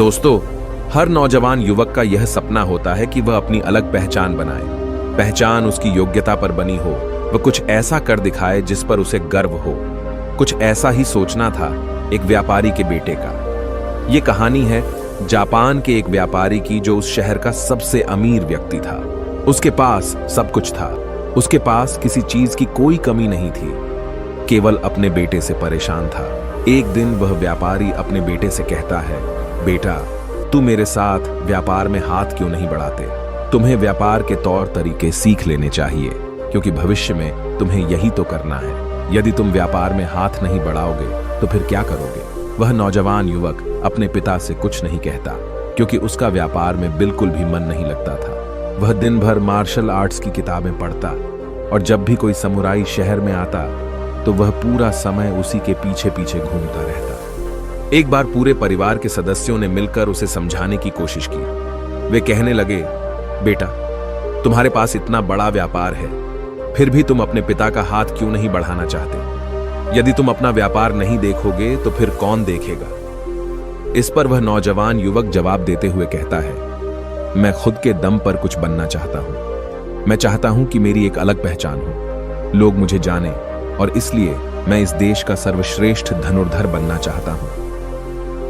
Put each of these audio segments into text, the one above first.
दोस्तों, हर नौजवान युवक का यह सपना होता है कि वह अपनी अलग पहचान बनाए। पहचान उसकी योग्यता पर बनी हो, वह कुछ ऐसा कर दिखाए जिस पर उसे गर्व हो। कुछ ऐसा ही सोचना था एक व्यापारी के बेटे का। यह कहानी है जापान के एक व्यापारी की जो उस शहर का सबसे अमीर व्यक्ति था। उसके पास सब कुछ था। उसके पास किसी चीज की कोई कमी नहीं थी, केवल अपने बेटे से परेशान था। एक दिन वह व्यापारी अपने बेटे से कहता है, बेटा, तू मेरे साथ व्यापार में हाथ क्यों नहीं बढ़ाते? तुम्हें व्यापार के तौर तरीके सीख लेने चाहिए, क्योंकि भविष्य में तुम्हें यही तो करना है। यदि तुम व्यापार में हाथ नहीं बढ़ाओगे तो फिर क्या करोगे? वह नौजवान युवक अपने पिता से कुछ नहीं कहता, क्योंकि उसका व्यापार में बिल्कुल भी मन नहीं लगता था। वह दिन भर मार्शल आर्ट्स की किताबें पढ़ता, और जब भी कोई समुराई शहर में आता तो वह पूरा समय उसी के पीछे पीछे घूमता रहता। एक बार पूरे परिवार के सदस्यों ने मिलकर उसे समझाने की कोशिश की। वे कहने लगे, बेटा, तुम्हारे पास इतना बड़ा व्यापार है, फिर भी तुम अपने पिता का हाथ क्यों नहीं बढ़ाना चाहते? यदि तुम अपना व्यापार नहीं देखोगे तो फिर कौन देखेगा? इस पर वह नौजवान युवक जवाब देते हुए कहता है, मैं खुद के दम पर कुछ बनना चाहता हूं। मैं चाहता हूं कि मेरी एक अलग पहचान हो, लोग मुझे जाने, और इसलिए मैं इस देश का सर्वश्रेष्ठ धनुर्धर बनना चाहता हूं।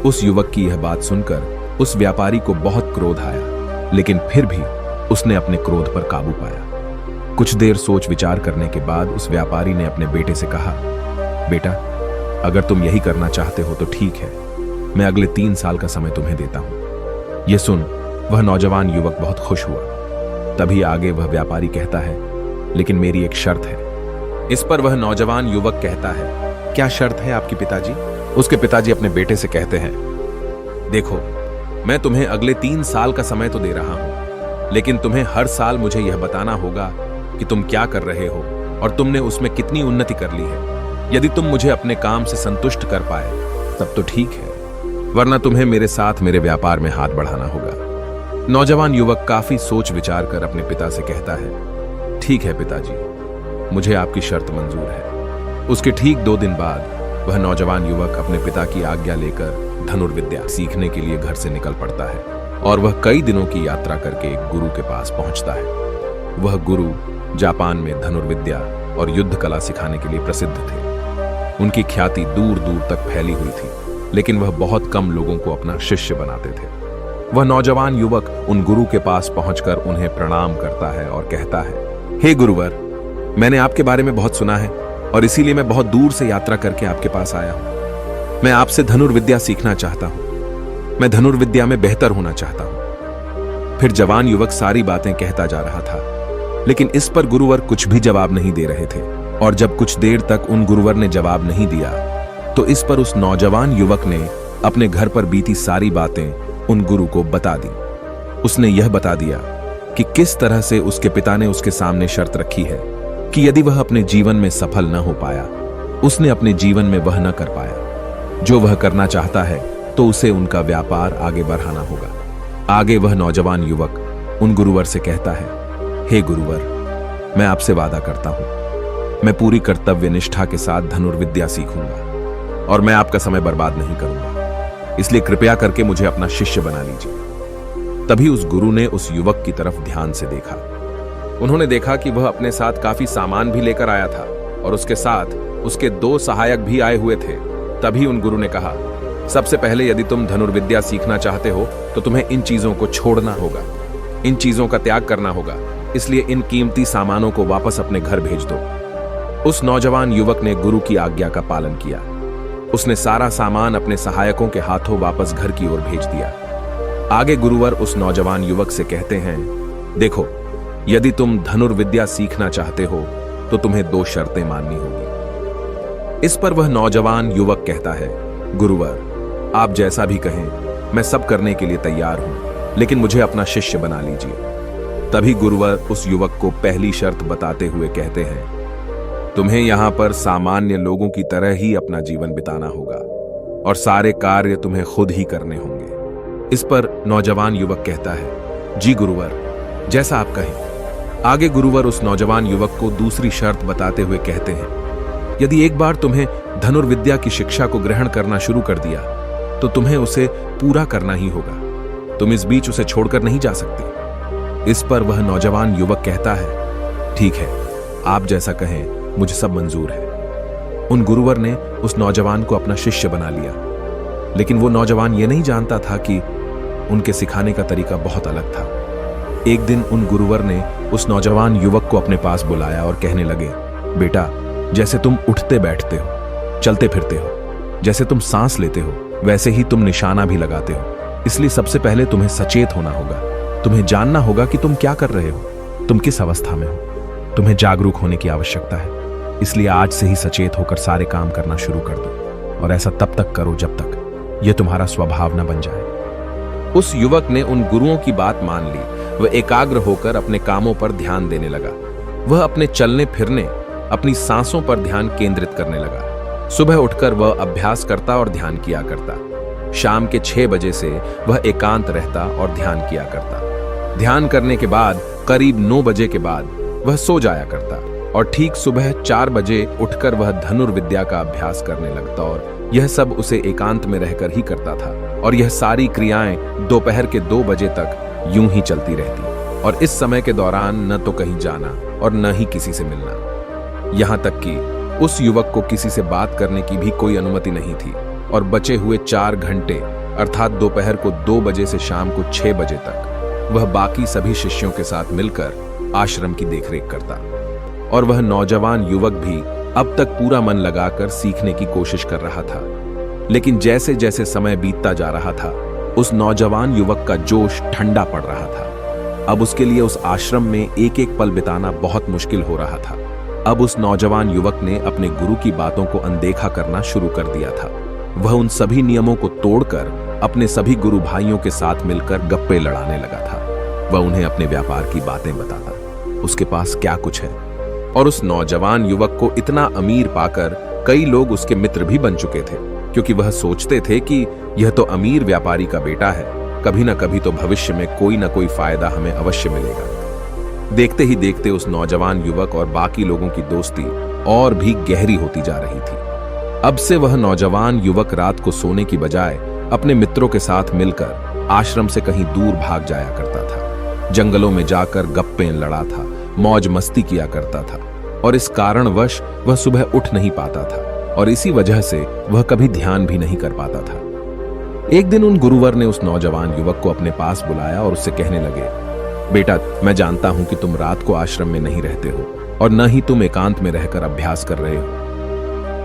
उस युवक की यह बात सुनकर उस व्यापारी को बहुत क्रोध आया, लेकिन फिर भी उसने अपने क्रोध पर काबू पाया। कुछ देर सोच विचार करने के बाद उस व्यापारी ने अपने बेटे से कहा, बेटा, अगर तुम यही करना चाहते हो तो ठीक है, मैं अगले 3 साल का समय तुम्हें देता हूं। यह सुन वह नौजवान युवक बहुत खुश हुआ। तभी आगे वह व्यापारी कहता है, लेकिन मेरी एक शर्त है। इस पर वह नौजवान युवक कहता है, क्या शर्त है आपकी पिताजी? उसके पिताजी अपने बेटे से कहते हैं, देखो, मैं तुम्हें अगले 3 साल का समय तो दे रहा हूं, लेकिन तुम्हें हर साल मुझे यह बताना होगा कि तुम क्या कर रहे हो और तुमने उसमें कितनी उन्नति कर ली है। यदि तुम मुझे अपने काम से संतुष्ट कर पाए तब तो ठीक है, वरना तुम्हें मेरे साथ मेरे व्यापार में हाथ बढ़ाना होगा। नौजवान युवक काफी सोच विचार कर अपने पिता से कहता है, ठीक है पिताजी, मुझे आपकी शर्त मंजूर है। उसके ठीक 2 दिन बाद वह नौजवान युवक अपने पिता की आज्ञा लेकर धनुर्विद्या सीखने के लिए घर से निकल पड़ता है, और वह कई दिनों की यात्रा करके एक गुरु के पास पहुंचता है। वह गुरु जापान में धनुर्विद्या और युद्ध कला सिखाने के लिए प्रसिद्ध थे। उनकी ख्याति दूर दूर तक फैली हुई थी, लेकिन वह बहुत कम लोगों को अपना शिष्य बनाते थे। वह नौजवान युवक उन गुरु के पास पहुंचकर उन्हें प्रणाम करता है और कहता है, हे गुरुवर, मैंने आपके बारे में बहुत सुना है और इसीलिए मैं बहुत दूर से यात्रा करके आपके पास आया हूं। मैं आपसे धनुर्विद्या सीखना चाहता हूं। मैं धनुर्विद्या में बेहतर होना चाहता हूं। फिर जवान युवक सारी बातें कहता जा रहा था, लेकिन इस पर गुरुवर कुछ भी जवाब नहीं दे रहे थे। और जब कुछ देर तक उन गुरुवर ने जवाब नहीं दिया तो इस पर उस नौजवान युवक ने अपने घर पर बीती सारी बातें उन गुरु को बता दी। उसने यह बता दिया कि किस तरह से उसके पिता ने उसके सामने शर्त रखी है कि यदि वह अपने जीवन में सफल न हो पाया, उसने अपने जीवन में वह न कर पाया जो वह करना चाहता है, तो उसे उनका व्यापार आगे बढ़ाना होगा। आगे वह नौजवान युवक उन गुरुवर से कहता है, हे गुरुवर, मैं आपसे वादा करता हूं, मैं पूरी कर्तव्य निष्ठा के साथ धनुर्विद्या सीखूंगा और मैं आपका समय बर्बाद नहीं करूंगा, इसलिए कृपया करके मुझे अपना शिष्य बना लीजिए। तभी उस गुरु ने उस युवक की तरफ ध्यान से देखा। उन्होंने देखा कि वह अपने साथ काफी सामान भी लेकर आया था और उसके साथ उसके 2 सहायक भी आए हुए थे। तभी उन गुरु ने कहा, सबसे पहले यदि तुम धनुर्विद्या सीखना चाहते हो तो तुम्हें इन चीजों को छोड़ना होगा, इन चीजों का त्याग करना होगा, इसलिए इन कीमती सामानों को वापस अपने घर भेज दो। उस नौजवान युवक ने गुरु की आज्ञा का पालन किया। उसने सारा सामान अपने सहायकों के हाथों वापस घर की ओर भेज दिया। आगे गुरुवर उस नौजवान युवक से कहते हैं, देखो, यदि तुम धनुर्विद्या सीखना चाहते हो तो तुम्हें 2 शर्तें माननी होगी। इस पर वह नौजवान युवक कहता है, गुरुवर, आप जैसा भी कहें, मैं सब करने के लिए तैयार हूं, लेकिन मुझे अपना शिष्य बना लीजिए। तभी गुरुवर उस युवक को पहली शर्त बताते हुए कहते हैं, तुम्हें यहां पर सामान्य लोगों की तरह ही अपना जीवन बिताना होगा और सारे कार्य तुम्हें खुद ही करने होंगे। इस पर नौजवान युवक कहता है, जी गुरुवर, जैसा आप कहें। आगे गुरुवर उस नौजवान युवक को दूसरी शर्त बताते हुए कहते हैं, यदि एक बार तुम्हें धनुर्विद्या की शिक्षा को ग्रहण करना शुरू कर दिया तो तुम्हें उसे पूरा करना ही होगा। तुम इस बीच उसे छोड़कर नहीं जा सकती। इस पर वह नौजवान युवक कहता है, ठीक है, आप जैसा कहें, मुझे सब मंजूर है। उन गुरुवर ने उस नौजवान को अपना शिष्य बना लिया, लेकिन वो नौजवान ये नहीं जानता था कि उनके सिखाने का तरीका बहुत अलग था। एक दिन उन गुरुवर ने उस नौजवान युवक को अपने पास बुलाया और कहने लगे, बेटा, जैसे तुम उठते बैठते हो, चलते फिरते हो, जैसे तुम सांस लेते हो, वैसे ही तुम निशाना भी लगाते हो। इसलिए सबसे पहले तुम्हें सचेत होना होगा। तुम्हें जानना होगा कि तुम क्या कर रहे हो, तुम किस अवस्था में हो। तुम्हें जागरूक होने की आवश्यकता है। इसलिए आज से ही सचेत होकर सारे काम करना शुरू कर दो, और ऐसा तब तक करो जब तक यह तुम्हारा स्वभाव न बन जाए। उस युवक ने उन गुरुओं की बात मान ली। वह एकाग्र होकर अपने कामों पर ध्यान देने लगा। वह अपने चलने फिरने, अपनी सांसों पर ध्यान केंद्रित करने लगा। सुबह उठकर वह अभ्यास करता और ध्यान किया करता। शाम के 6 बजे से वह एकांत रहता और ध्यान किया करता। ध्यान करने के बाद करीब 9 बजे के बाद वह सो जाया करता और ठीक सुबह 4 बजे उठकर वह धनुर्विद्या का अभ्यास करने लगता, और यह सब उसे एकांत में रहकर ही करता था। और यह सारी क्रियाएं दोपहर के 2 बजे तक यूं ही चलती रहती, और इस समय के दौरान न तो कहीं जाना और न ही किसी से मिलना। यहां तक कि उस युवक को किसी से बात करने की भी कोई अनुमति नहीं थी, और बचे हुए 4 घंटे अर्थात दोपहर को 2 बजे से शाम को 6 बजे तक वह बाकी सभी शिष्यों के साथ मिलकर आश्रम की देखरेख करता। और वह नौजवान युवक भी अब तक पूरा मन लगाकर सीखने की कोशिश कर रहा था। लेकिन जैसे जैसे समय बीतता जा रहा था, उस नौजवान युवक का जोश ठंडा पड़ रहा था। अब उसके लिए उस आश्रम में एक एक पल बिताना बहुत मुश्किल हो रहा था। अब उस नौजवान युवक ने अपने गुरु की बातों को अनदेखा करना शुरू कर दिया था। वह उन सभी नियमों को तोड़कर अपने सभी गुरु भाइयों के साथ मिलकर गप्पे लड़ाने लगा था। वह उन्हें अपने व्यापार की बातें बताता, उसके पास क्या कुछ है। और उस नौजवान युवक को इतना अमीर पाकर कई लोग उसके मित्र भी बन चुके थे, क्योंकि वह सोचते थे कि यह तो अमीर व्यापारी का बेटा है, कभी ना कभी तो भविष्य में कोई ना कोई फायदा हमें अवश्य मिलेगा। देखते ही देखते उस नौजवान युवक और बाकी लोगों की दोस्ती और भी गहरी होती जा रही थी। अब से वह नौजवान युवक रात को सोने की बजाय अपने मित्रों के साथ मिलकर आश्रम से कहीं दूर भाग जाया करता था। जंगलों में जाकर गप्पे लड़ा था, मौज मस्ती किया करता था, और इस कारणवश वह सुबह उठ नहीं पाता था, और इसी वजह से वह कभी ध्यान भी नहीं कर पाता था। एक दिन उन गुरुवर ने उस नौजवान युवक को अपने पास बुलाया और उससे कहने लगे, बेटा, मैं जानता हूं कि तुम रात को आश्रम में नहीं रहते हो और न ही तुम एकांत में रहकर अभ्यास कर रहे हो।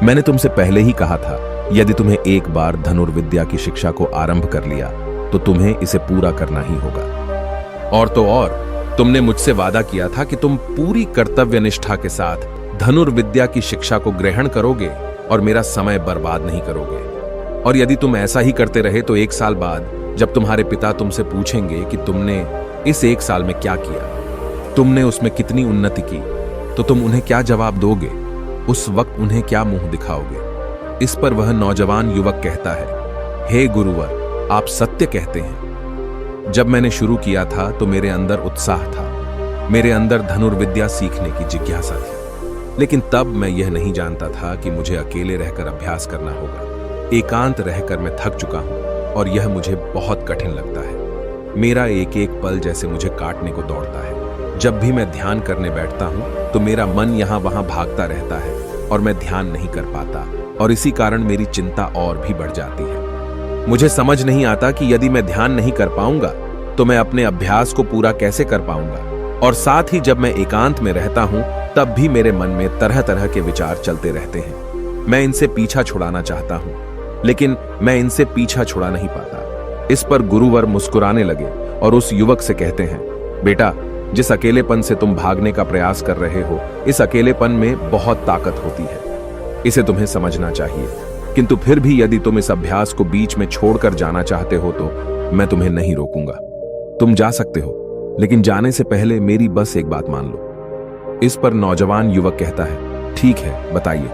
मैंने तुमसे पहले ही कहा था, यदि तुम्हें एक बार धनुर्विद्या की शिक्षा को आरंभ कर लिया तो तुम्हें इसे पूरा करना ही होगा। और तो और, तुमने मुझसे वादा किया था कि तुम पूरी कर्तव्य निष्ठा के साथ धनुर्विद्या की शिक्षा को ग्रहण करोगे और मेरा समय बर्बाद नहीं करोगे। और यदि तुम ऐसा ही करते रहे तो 1 साल बाद जब तुम्हारे पिता तुमसे पूछेंगे कि तुमने इस 1 साल में क्या किया, तुमने उसमें कितनी उन्नति की, तो तुम उन्हें क्या जवाब दोगे? उस वक्त उन्हें क्या मुंह दिखाओगे? इस पर वह नौजवान युवक कहता है, हे गुरुवर, आप सत्य कहते हैं। जब मैंने शुरू किया था तो मेरे अंदर उत्साह था, मेरे अंदर धनुर्विद्या सीखने की जिज्ञासा थी, लेकिन तब मैं यह नहीं जानता था कि मुझे अकेले रहकर अभ्यास करना होगा। एकांत रहकर मैं थक चुका हूं और यह मुझे बहुत कठिन लगता है। मेरा एक एक पल जैसे मुझे काटने को दौड़ता है। जब भी मैं ध्यान करने बैठता हूं तो मेरा मन यहां वहां भागता रहता है और मैं ध्यान नहीं कर पाता, और इसी कारण मेरी चिंता और भी बढ़ जाती है। मुझे समझ नहीं आता कि यदि मैं ध्यान नहीं कर पाऊंगा तो मैं अपने अभ्यास को पूरा कैसे कर पाऊंगा। और साथ ही जब मैं एकांत में रहता हूं तब भी मेरे मन में तरह तरह के विचार चलते रहते हैं। मैं इनसे पीछा छुड़ाना चाहता हूं, लेकिन मैं इनसे पीछा छुड़ा नहीं पाता। इस पर गुरुवर मुस्कुराने लगे और उस युवक से कहते हैं, बेटा, जिस अकेलेपन से तुम भागने का प्रयास कर रहे हो, इस अकेलेपन में बहुत ताकत होती है। इसे तुम्हें समझना चाहिए। किंतु फिर भी यदि तुम इस अभ्यास को बीच में छोड़कर जाना चाहते हो तो मैं तुम्हें नहीं रोकूंगा। तुम जा सकते हो, लेकिन जाने से पहले मेरी बस एक बात मान लो। इस पर नौजवान युवक कहता है, ठीक है, बताइए,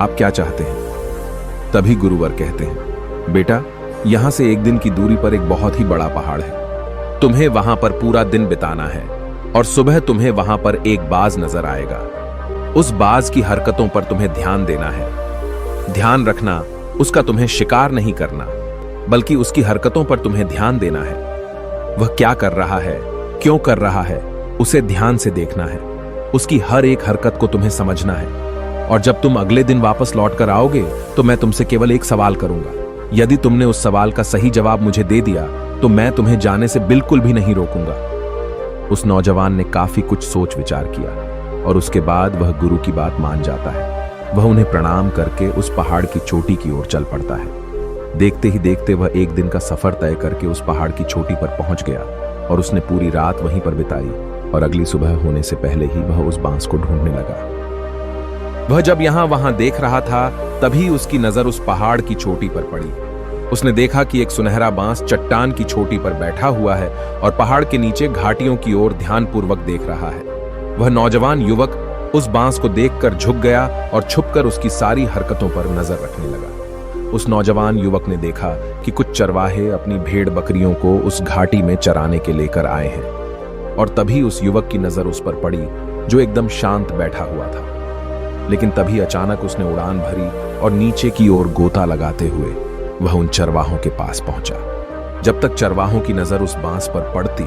आप क्या चाहते हैं? तभी गुरुवर कहते हैं, बेटा, यहां से 1 दिन की दूरी पर एक बहुत ही बड़ा पहाड़ है। तुम्हें वहां पर पूरा दिन बिताना है और सुबह तुम्हें वहां पर एक बाज नजर आएगा। उस बाज की हरकतों पर तुम्हें ध्यान देना है। ध्यान रखना, उसका तुम्हें शिकार नहीं करना। बल्कि उसकी हरकतों पर तुम्हें ध्यान देना है। वह क्या कर रहा है, क्यों कर रहा है, उसे ध्यान से देखना है। उसकी हर एक हरकत को तुम्हें समझना है। और जब तुम अगले दिन वापस लौट कर आओगे तो मैं तुमसे केवल एक सवाल करूंगा। यदि तुमने उस सवाल का सही जवाब मुझे दे दिया तो मैं तुम्हें जाने से बिल्कुल भी नहीं रोकूंगा। उस नौजवान ने काफी कुछ सोच विचार किया और उसके बाद वह गुरु की बात मान जाता है। वह उन्हें प्रणाम करके उस पहाड़ की चोटी की ओर चल पड़ता है। देखते ही देखते वह एक दिन का सफर तय करके उस पहाड़ की चोटी पर पहुंच गया और उसने पूरी रात वहीं पर बिताई और अगली सुबह होने से पहले ही वह उस बांस को ढूंढने लगा। वह जब यहां वहां देख रहा था तभी उसकी नजर उस पहाड़ की चोटी पर पड़ी। उसने देखा कि एक सुनहरा बांस चट्टान की चोटी पर बैठा हुआ है और पहाड़ के नीचे घाटियों की ओर ध्यानपूर्वक देख रहा है। वह नौजवान युवक उस बांस को देखकर झुक गया और छुपकर उसकी सारी हरकतों पर नजर रखने लगा। उस नौजवान युवक ने देखा कि कुछ चरवाहे अपनी भेड़ बकरियों को उस घाटी में चराने के लेकर आए हैं और तभी उस युवक की नजर उस पर पड़ी जो एकदम शांत बैठा हुआ था। लेकिन तभी अचानक उसने उड़ान भरी और नीचे की ओर गोता लगाते हुए वह उन चरवाहों के पास पहुंचा। जब तक चरवाहों की नजर उस बांस पर पड़ती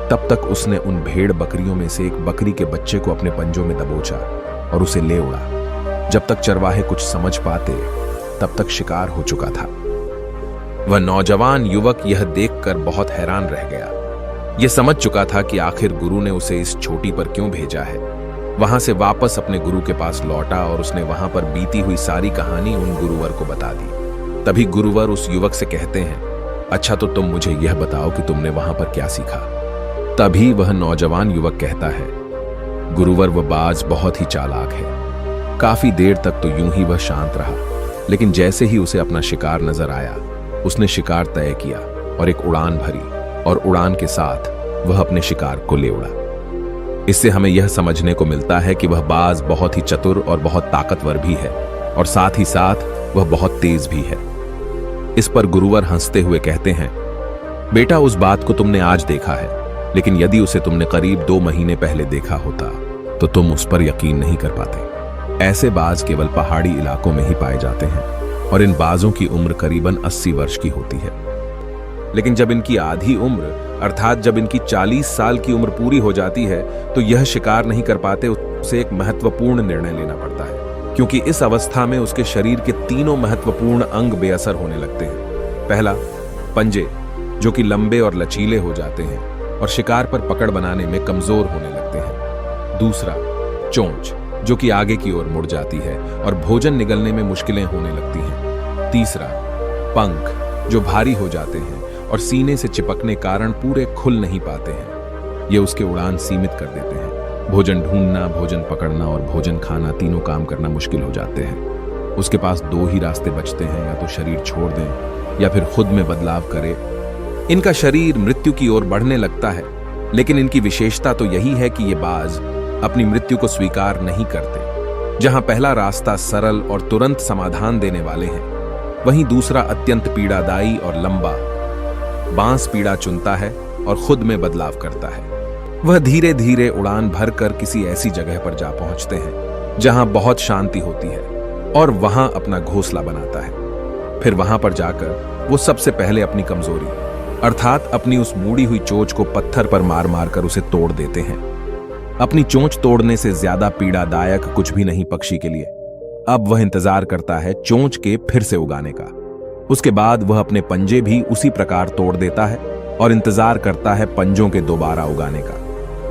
तब तक उसने उन भेड़ बकरियों में से एक बकरी के बच्चे को अपने पंजों में दबोचा और उसे ले उड़ा। जब तक चरवाहे कुछ समझ पाते तब तक शिकार हो चुका था। वह नौजवान युवक यह देखकर बहुत हैरान रह गया। यह समझ चुका था कि आखिर गुरु ने उसे इस चोटी पर क्यों भेजा है। वहां से वापस अपने गुरु के पास लौटा और उसने वहां पर बीती हुई सारी कहानी उन गुरुवर को बता दी। तभी गुरुवर उस युवक से कहते हैं, अच्छा तो तुम मुझे यह बताओ कि तुमने वहां पर क्या सीखा। तभी वह नौजवान युवक कहता है, गुरुवर वह बाज बहुत ही चालाक है। काफी देर तक तो यूं ही वह शांत रहा, लेकिन जैसे ही उसे अपना शिकार नजर आया उसने शिकार तय किया और एक उड़ान भरी और उड़ान के साथ वह अपने शिकार को ले उड़ा। इससे हमें यह समझने को मिलता है कि वह बाज बहुत ही चतुर और बहुत ताकतवर भी है और साथ ही साथ वह बहुत तेज भी है। इस पर गुरुवर हंसते हुए कहते हैं, बेटा उस बात को तुमने आज देखा है, लेकिन यदि उसे तुमने करीब 2 महीने पहले देखा होता तो तुम उस पर यकीन नहीं कर पाते। ऐसे बाज केवल पहाड़ी इलाकों में ही पाए जाते हैं और इन बाजों की उम्र करीबन 80 वर्ष की होती है। लेकिन जब इनकी आधी उम्र अर्थात जब इनकी 40 साल की उम्र पूरी हो जाती है तो यह शिकार नहीं कर पाते। उसे एक महत्वपूर्ण निर्णय लेना पड़ता है, क्योंकि इस अवस्था में उसके शरीर के तीनों महत्वपूर्ण अंग बेअसर होने लगते हैं। पहला, पंजे, जो कि लंबे और लचीले हो जाते हैं और शिकार पर पकड़ बनाने में कमजोर होने लगते हैं। दूसरा, चोंच, जो कि आगे की ओर मुड़ जाती है और भोजन निगलने में मुश्किलें होने लगती हैं। तीसरा, पंख, जो भारी हो जाते हैं और सीने से चिपकने कारण पूरे खुल नहीं पाते हैं। ये उसके उड़ान सीमित कर देते हैं। भोजन ढूंढना, भोजन पकड़ना और भोजन खाना तीनों काम करना मुश्किल हो जाते हैं। उसके पास 2 ही रास्ते बचते हैं, या तो शरीर छोड़ दें या फिर खुद में बदलाव करे। इनका शरीर मृत्यु की ओर बढ़ने लगता है, लेकिन इनकी विशेषता तो यही है कि ये बाज अपनी मृत्यु को स्वीकार नहीं करते। जहां पहला रास्ता सरल और तुरंत समाधान देने वाले हैं, वहीं दूसरा अत्यंत पीड़ादायी और लंबा बांस पीड़ा चुनता है और खुद में बदलाव करता है। वह धीरे धीरे उड़ान भरकर किसी ऐसी जगह पर जा पहुंचते हैं जहां बहुत शांति होती है और वहां अपना घोंसला बनाता है। फिर वहां पर जाकर वो सबसे पहले अपनी कमजोरी अर्थात अपनी उस मुड़ी हुई चोंच को पत्थर पर मार मार कर उसे तोड़ देते हैं। अपनी चोंच तोड़ने से ज्यादा पीड़ादायक कुछ भी नहीं पक्षी के लिए। अब वह इंतजार करता है चोंच के फिर से उगाने का। उसके बाद वह अपने पंजे भी उसी प्रकार तोड़ देता है और इंतजार करता है पंजों के दोबारा उगाने का।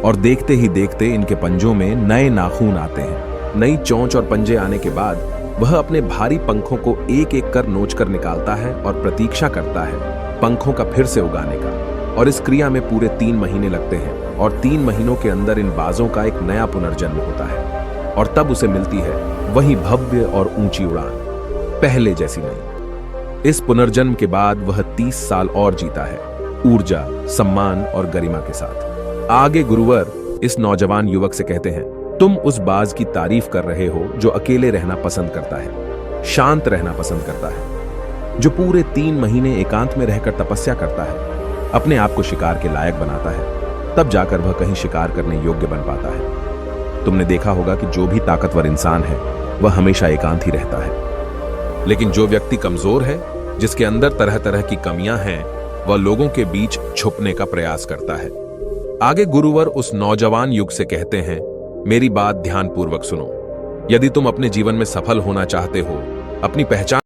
और देखते ही देखते इनके पंजों में नए नाखून आते हैं। नई चोंच और पंजे आने के बाद वह अपने भारी पंखों को एक एक कर नोच कर निकालता है और प्रतीक्षा करता है पंखों का फिर से उगाने का। और इस क्रिया में पूरे 3 महीने लगते हैं और 3 महीनों के अंदर इन बाजों का एक नया पुनर्जन्म होता है और तब उसे मिलती है वही भव्य और ऊंची उड़ान, पहले जैसी नहीं। इस पुनर्जन्म के बाद वह 30 साल और जीता है, ऊर्जा, सम्मान और गरिमा के साथ। आगे गुरुवर इस नौजवान युवक से कहते हैं, तुम उस बाज की तारीफ कर रहे हो जो अकेले रहना पसंद करता है, शांत रहना पसंद करता है, जो पूरे 3 महीने एकांत में रहकर तपस्या करता है, अपने आप को शिकार के लायक बनाता है, तब जाकर वह कहीं शिकार करने योग्य बन पाता है। तुमने देखा होगा कि जो भी ताकतवर इंसान है वह हमेशा एकांत ही रहता है, लेकिन जो व्यक्ति कमजोर है जिसके अंदर तरह तरह की कमियां हैं, वह लोगों के बीच छुपने का प्रयास करता है। आगे गुरुवर उस नौजवान युग से कहते हैं, मेरी बात ध्यानपूर्वक सुनो। यदि तुम अपने जीवन में सफल होना चाहते हो, अपनी पहचान